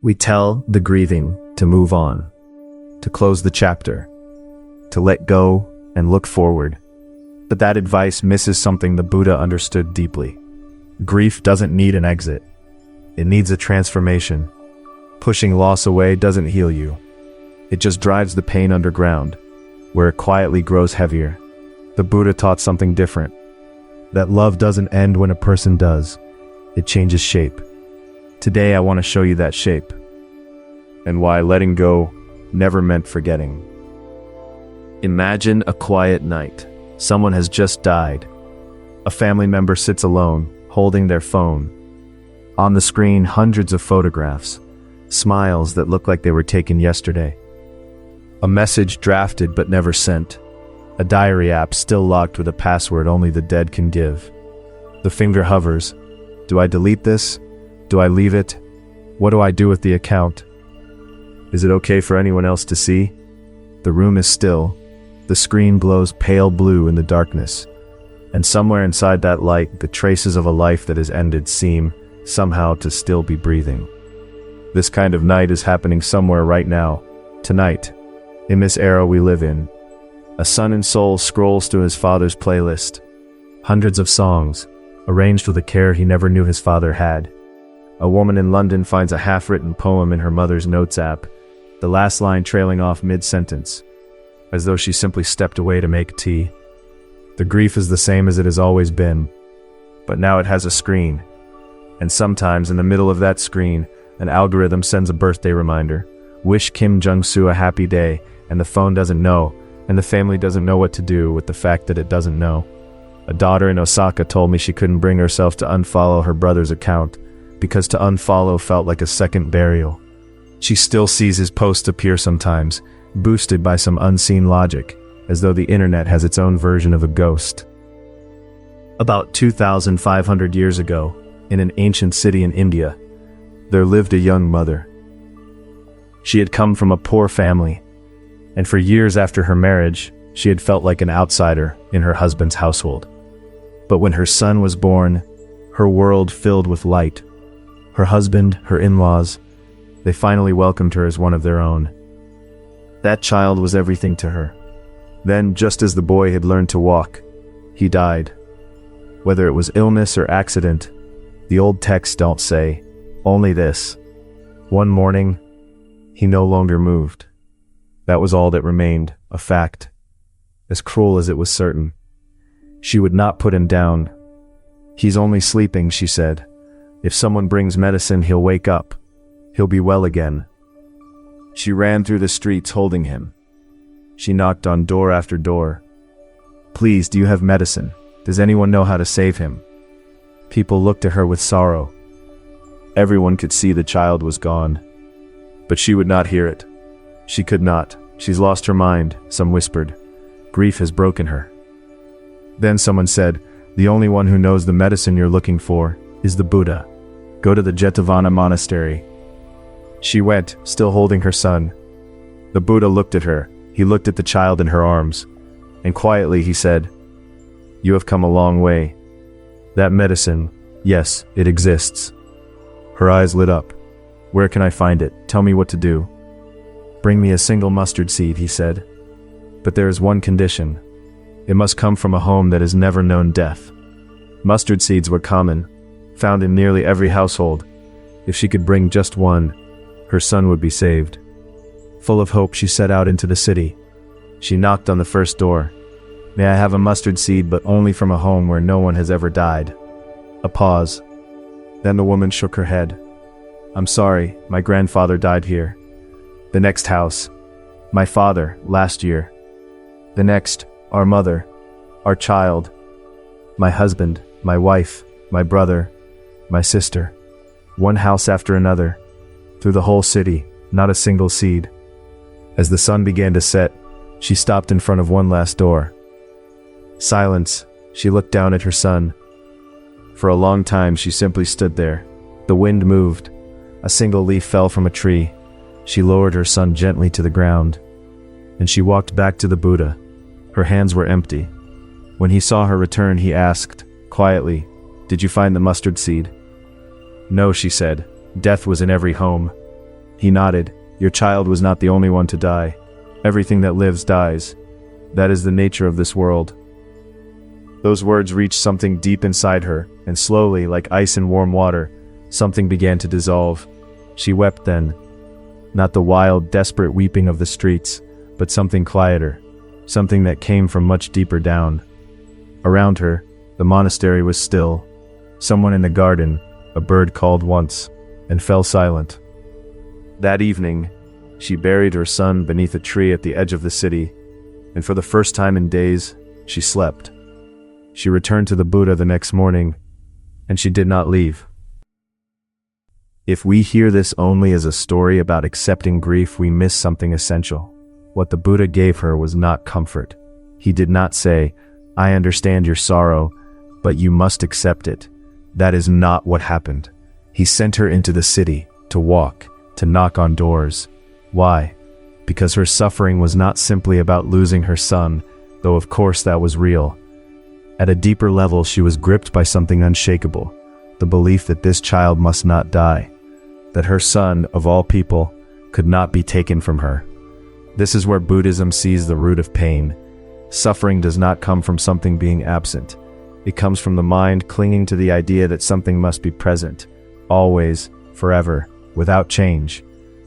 We tell the grieving to move on, to close the chapter, to let go and look forward. But that advice misses something the Buddha understood deeply. Grief doesn't need an exit. It needs a transformation. Pushing loss away doesn't heal you. It just drives the pain underground, where it quietly grows heavier. The Buddha taught something different. That love doesn't end when a person does. It changes shape. Today I want to show you that shape, and why letting go never meant forgetting. Imagine a quiet night. Someone has just died. A family member sits alone, holding their phone. On the screen, hundreds of photographs, smiles that look like they were taken yesterday. A message drafted but never sent. A diary app still locked with a password only the dead can give. The finger hovers. Do I delete this? Do I leave it? What do I do with the account? Is it okay for anyone else to see? The room is still. The screen glows pale blue in the darkness. And somewhere inside that light, the traces of a life that has ended seem, somehow, to still be breathing. This kind of night is happening somewhere right now, tonight, in this era we live in. A son and soul scrolls through his father's playlist. Hundreds of songs, arranged with a care he never knew his father had. A woman in London finds a half-written poem in her mother's notes app, the last line trailing off mid-sentence, as though she simply stepped away to make tea. The grief is the same as it has always been, but now it has a screen. And sometimes in the middle of that screen, an algorithm sends a birthday reminder. Wish Kim Jong-soo a happy day, and the phone doesn't know, and the family doesn't know what to do with the fact that it doesn't know. A daughter in Osaka told me she couldn't bring herself to unfollow her brother's account, because to unfollow felt like a second burial. She still sees his posts appear sometimes, boosted by some unseen logic, as though the internet has its own version of a ghost. About 2,500 years ago, in an ancient city in India, there lived a young mother. She had come from a poor family, and for years after her marriage, she had felt like an outsider in her husband's household. But when her son was born, her world filled with light. Her husband, her in-laws, they finally welcomed her as one of their own. That child was everything to her. Then, just as the boy had learned to walk, he died. Whether it was illness or accident, the old texts don't say, only this. One morning, he no longer moved. That was all that remained, a fact, as cruel as it was certain. She would not put him down. He's only sleeping, she said. If someone brings medicine, he'll wake up. He'll be well again. She ran through the streets holding him. She knocked on door after door. Please, do you have medicine? Does anyone know how to save him? People looked at her with sorrow. Everyone could see the child was gone. But she would not hear it. She could not. She's lost her mind, some whispered. Grief has broken her. Then someone said, the only one who knows the medicine you're looking for is the Buddha. Go to the Jetavana monastery. She went, still holding her son. The Buddha looked at her. He looked at the child in her arms. And quietly he said, you have come a long way. That medicine, yes, it exists. Her eyes lit up. Where can I find it? Tell me what to do. Bring me a single mustard seed, he said. But there is one condition. It must come from a home that has never known death. Mustard seeds were common, found in nearly every household. If she could bring just one, her son would be saved. Full of hope, she set out into the city. She knocked on the first door. May I have a mustard seed, but only from a home where no one has ever died. A pause. Then the woman shook her head. I'm sorry, my grandfather died here. The next house. My father, last year. The next, our mother, our child. My husband, my wife, my brother, my sister. One house after another. Through the whole city, not a single seed. As the sun began to set, she stopped in front of one last door. Silence. She looked down at her son. For a long time she simply stood there. The wind moved. A single leaf fell from a tree. She lowered her son gently to the ground. And she walked back to the Buddha. Her hands were empty. When he saw her return, he asked, quietly, did you find the mustard seed? No, she said. Death was in every home. He nodded. Your child was not the only one to die. Everything that lives dies. That is the nature of this world. Those words reached something deep inside her, and slowly, like ice in warm water, something began to dissolve. She wept then. Not the wild, desperate weeping of the streets, but something quieter, something that came from much deeper down. Around her, the monastery was still. Someone in the garden, a bird called once, and fell silent. That evening, she buried her son beneath a tree at the edge of the city, and for the first time in days, she slept. She returned to the Buddha the next morning, and she did not leave. If we hear this only as a story about accepting grief, we miss something essential. What the Buddha gave her was not comfort. He did not say, "I understand your sorrow, but you must accept it." That is not what happened. He sent her into the city, to walk, to knock on doors. Why? Because her suffering was not simply about losing her son, though of course that was real. At a deeper level, she was gripped by something unshakable, the belief that this child must not die, that her son, of all people, could not be taken from her. This is where Buddhism sees the root of pain. Suffering does not come from something being absent. It comes from the mind clinging to the idea that something must be present, always, forever, without change.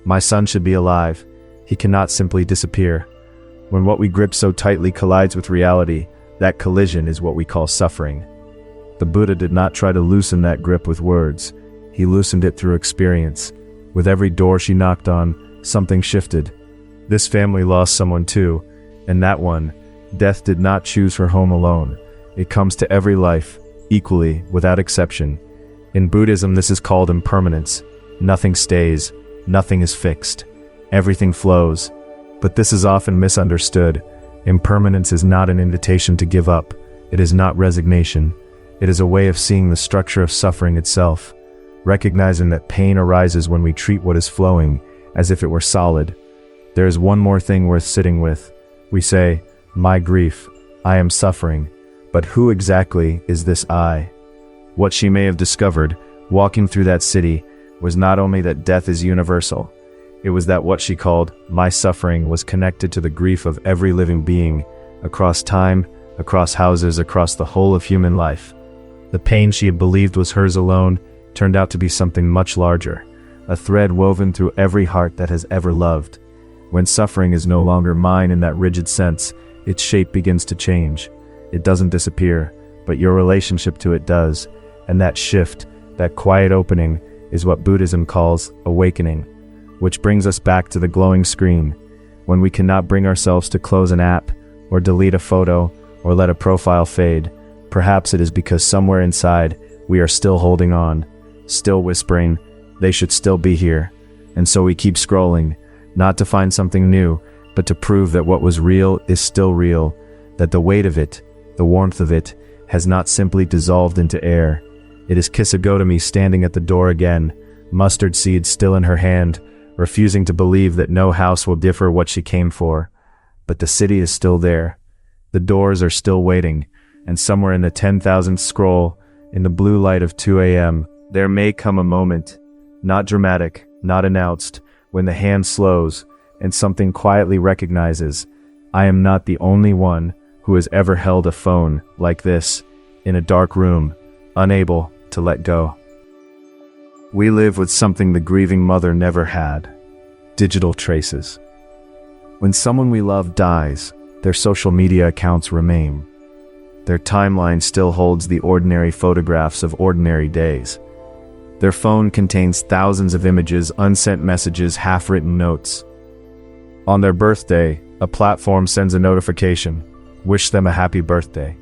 My son should be alive. He cannot simply disappear. When what we grip so tightly collides with reality, that collision is what we call suffering. The Buddha did not try to loosen that grip with words. He loosened it through experience. With every door she knocked on, something shifted. This family lost someone too, and that one, death did not choose her home alone. It comes to every life, equally, without exception. In Buddhism, this is called impermanence. Nothing stays, nothing is fixed. Everything flows. But this is often misunderstood. Impermanence is not an invitation to give up. It is not resignation. It is a way of seeing the structure of suffering itself, recognizing that pain arises when we treat what is flowing as if it were solid. There is one more thing worth sitting with. We say, "My grief, I am suffering," but who exactly is this I? What she may have discovered, walking through that city, was not only that death is universal, it was that what she called my suffering was connected to the grief of every living being, across time, across houses, across the whole of human life. The pain she had believed was hers alone turned out to be something much larger, a thread woven through every heart that has ever loved. When suffering is no longer mine in that rigid sense, its shape begins to change. It doesn't disappear, but your relationship to it does, and that shift, that quiet opening, is what Buddhism calls awakening. Which brings us back to the glowing screen. When we cannot bring ourselves to close an app, or delete a photo, or let a profile fade, perhaps it is because somewhere inside, we are still holding on, still whispering, they should still be here. And so we keep scrolling, not to find something new, but to prove that what was real is still real, that the weight of it, the warmth of it, has not simply dissolved into air. It is Kisagotami standing at the door again, mustard seed still in her hand, refusing to believe that no house will differ what she came for. But the city is still there. The doors are still waiting, and somewhere in the 10,000th scroll, in the blue light of 2 a.m., there may come a moment, not dramatic, not announced, when the hand slows, and something quietly recognizes, I am not the only one who has ever held a phone like this, in a dark room, unable to let go. We live with something the grieving mother never had: digital traces. When someone we love dies, their social media accounts remain. Their timeline still holds the ordinary photographs of ordinary days. Their phone contains thousands of images, unsent messages, half-written notes. On their birthday, a platform sends a notification, wish them a happy birthday.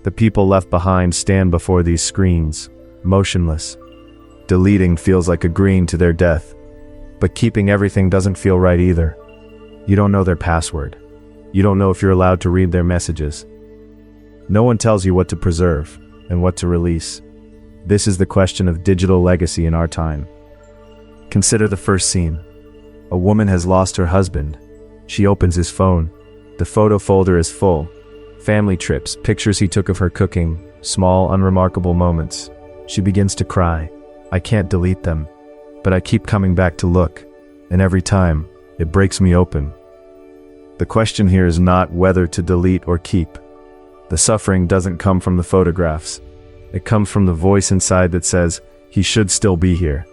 The people left behind stand before these screens, motionless. Deleting feels like agreeing to their death, but keeping everything doesn't feel right either. You don't know their password. You don't know if you're allowed to read their messages. No one tells you what to preserve and what to release. This is the question of digital legacy in our time. Consider the first scene. A woman has lost her husband. She opens his phone. The photo folder is full. Family trips, pictures he took of her cooking, small, unremarkable moments. She begins to cry. I can't delete them, but I keep coming back to look. and every time, it breaks me open. The question here is not whether to delete or keep. The suffering doesn't come from the photographs. It comes from the voice inside that says, he should still be here.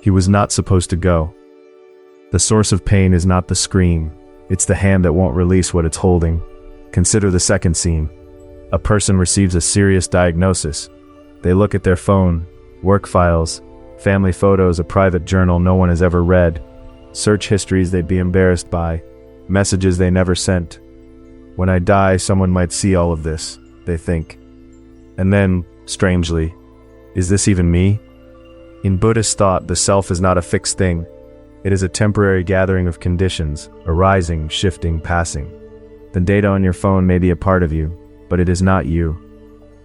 He was not supposed to go. The source of pain is not the screen. It's the hand that won't release what it's holding. Consider the second scene. A person receives a serious diagnosis. They look at their phone, work files, family photos, a private journal no one has ever read, search histories they'd be embarrassed by, messages they never sent. When I die, someone might see all of this, they think. And then, strangely, is this even me? In Buddhist thought, the self is not a fixed thing. It is a temporary gathering of conditions, arising, shifting, passing. The data on your phone may be a part of you, but it is not you.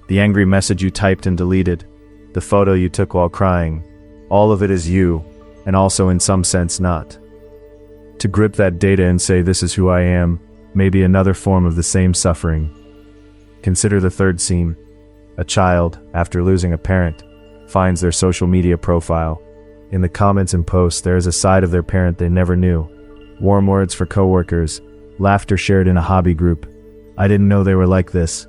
The angry message you typed and deleted, the photo you took while crying, all of it is you, and also in some sense not. To grip that data and say this is who I am, may be another form of the same suffering. Consider the third scene. A child, after losing a parent, finds their social media profile. In the comments and posts, there is a side of their parent they never knew. Warm words for coworkers, laughter shared in a hobby group. I didn't know they were like this.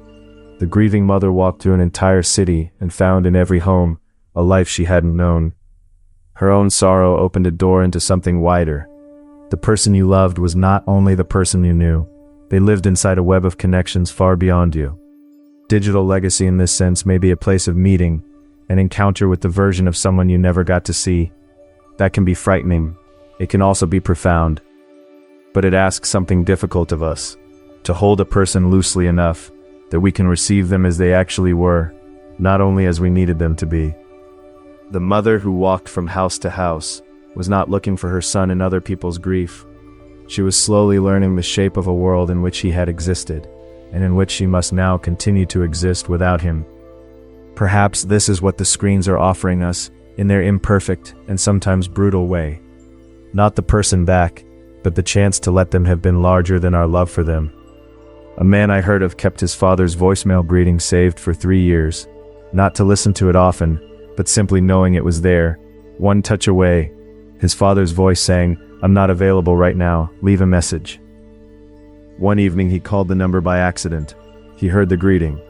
The grieving mother walked through an entire city and found in every home a life she hadn't known. Her own sorrow opened a door into something wider. The person you loved was not only the person you knew. They lived inside a web of connections far beyond you. Digital legacy in this sense may be a place of meeting, an encounter with the version of someone you never got to see. That can be frightening. It can also be profound. But it asks something difficult of us, to hold a person loosely enough that we can receive them as they actually were, not only as we needed them to be. The mother who walked from house to house was not looking for her son in other people's grief. She was slowly learning the shape of a world in which he had existed, and in which she must now continue to exist without him. Perhaps this is what the screens are offering us in their imperfect and sometimes brutal way. Not the person back, but the chance to let them have been larger than our love for them. A man I heard of kept his father's voicemail greeting saved for 3 years, not to listen to it often, but simply knowing it was there, one touch away. His father's voice saying, "I'm not available right now, leave a message." One evening he called the number by accident. He heard the greeting.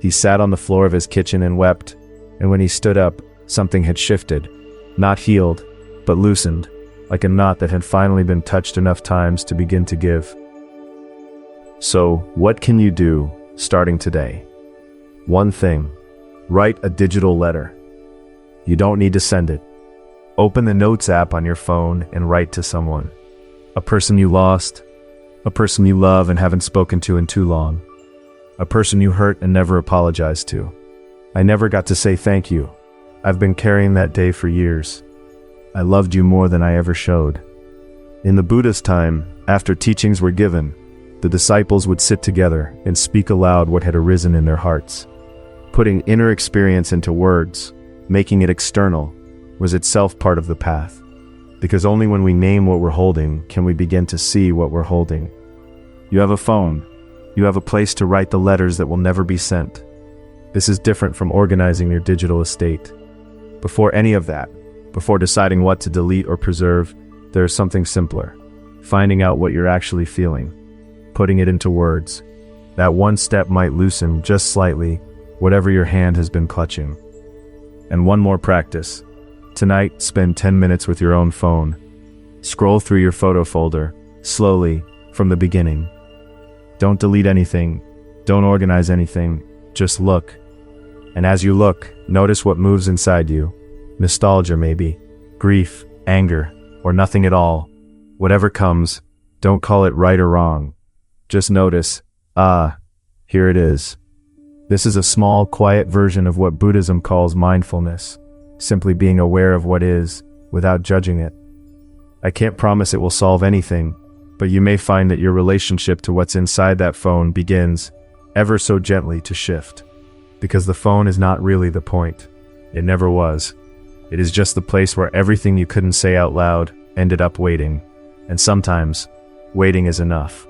He sat on the floor of his kitchen and wept, and when he stood up, something had shifted, not healed, but loosened, like a knot that had finally been touched enough times to begin to give. So, what can you do, starting today? One thing, write a digital letter. You don't need to send it. Open the Notes app on your phone and write to someone. A person you lost, a person you love and haven't spoken to in too long, a person you hurt and never apologized to. I never got to say thank you. I've been carrying that day for years. I loved you more than I ever showed. In the Buddhist time, after teachings were given, the disciples would sit together and speak aloud what had arisen in their hearts. Putting inner experience into words, making it external, was itself part of the path. Because only when we name what we're holding can we begin to see what we're holding. You have a phone. You have a place to write the letters that will never be sent. This is different from organizing your digital estate. Before any of that, before deciding what to delete or preserve, there is something simpler. Finding out what you're actually feeling. Putting it into words. That one step might loosen, just slightly, whatever your hand has been clutching. And one more practice. Tonight, spend 10 minutes with your own phone. Scroll through your photo folder, slowly, from the beginning. Don't delete anything. Don't organize anything. Just look. And as you look, notice what moves inside you. Nostalgia maybe, grief, anger, or nothing at all. Whatever comes, don't call it right or wrong. Just notice, here it is. This is a small, quiet version of what Buddhism calls mindfulness. Simply being aware of what is, without judging it. I can't promise it will solve anything, but you may find that your relationship to what's inside that phone begins, ever so gently, to shift. Because the phone is not really the point. It never was. It is just the place where everything you couldn't say out loud ended up waiting. And sometimes, waiting is enough.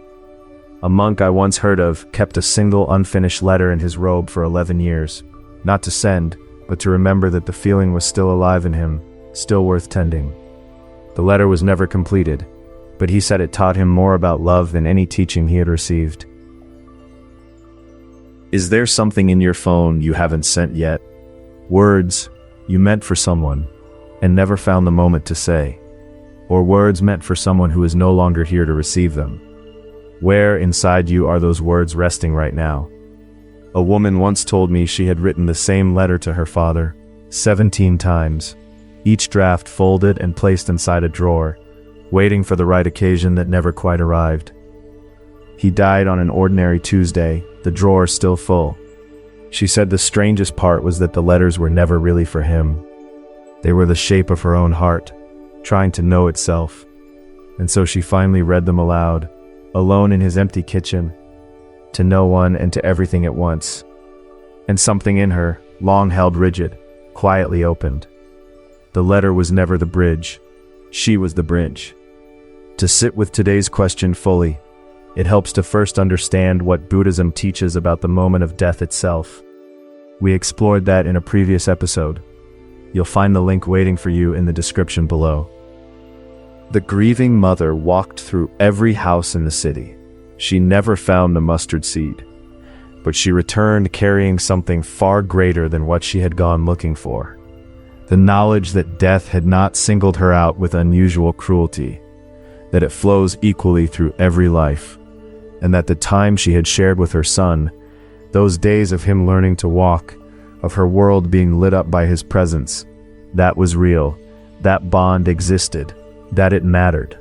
A monk I once heard of kept a single unfinished letter in his robe for 11 years. Not to send, but to remember that the feeling was still alive in him, still worth tending. The letter was never completed, but he said it taught him more about love than any teaching he had received. Is there something in your phone you haven't sent yet? Words you meant for someone and never found the moment to say, or words meant for someone who is no longer here to receive them. Where inside you are those words resting right now? A woman once told me she had written the same letter to her father 17 times, each draft folded and placed inside a drawer, waiting for the right occasion that never quite arrived. He died on an ordinary Tuesday, the drawer still full. She said the strangest part was that the letters were never really for him. They were the shape of her own heart, trying to know itself. And so she finally read them aloud, alone in his empty kitchen, to no one and to everything at once. And something in her, long held rigid, quietly opened. The letter was never the bridge. She was the bridge. To sit with today's question fully, it helps to first understand what Buddhism teaches about the moment of death itself. We explored that in a previous episode. You'll find the link waiting for you in the description below. The grieving mother walked through every house in the city. She never found the mustard seed, but she returned carrying something far greater than what she had gone looking for. The knowledge that death had not singled her out with unusual cruelty, that it flows equally through every life, and that the time she had shared with her son, those days of him learning to walk, of her world being lit up by his presence, that was real, that bond existed, that it mattered.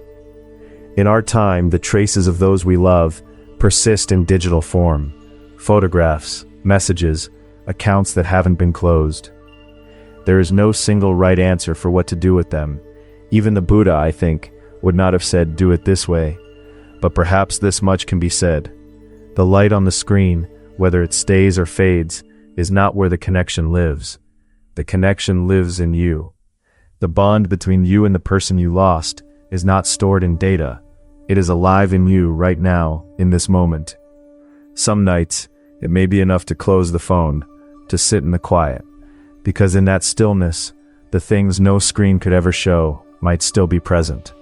In our time, the traces of those we love persist in digital form, photographs, messages, accounts that haven't been closed. There is no single right answer for what to do with them. Even the Buddha, I think, would not have said, do it this way. But perhaps this much can be said. The light on the screen, whether it stays or fades, is not where the connection lives. The connection lives in you. The bond between you and the person you lost is not stored in data. It is alive in you right now, in this moment. Some nights, it may be enough to close the phone, to sit in the quiet, because in that stillness, the things no screen could ever show might still be present.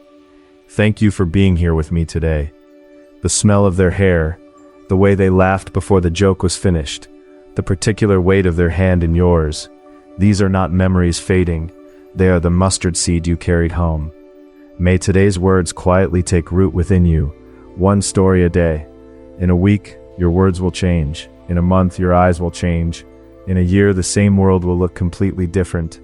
Thank you for being here with me today. The smell of their hair, the way they laughed before the joke was finished, the particular weight of their hand in yours, these are not memories fading, they are the mustard seed you carried home. May today's words quietly take root within you, one story a day. In a week, your words will change. In a month, your eyes will change. In a year, the same world will look completely different.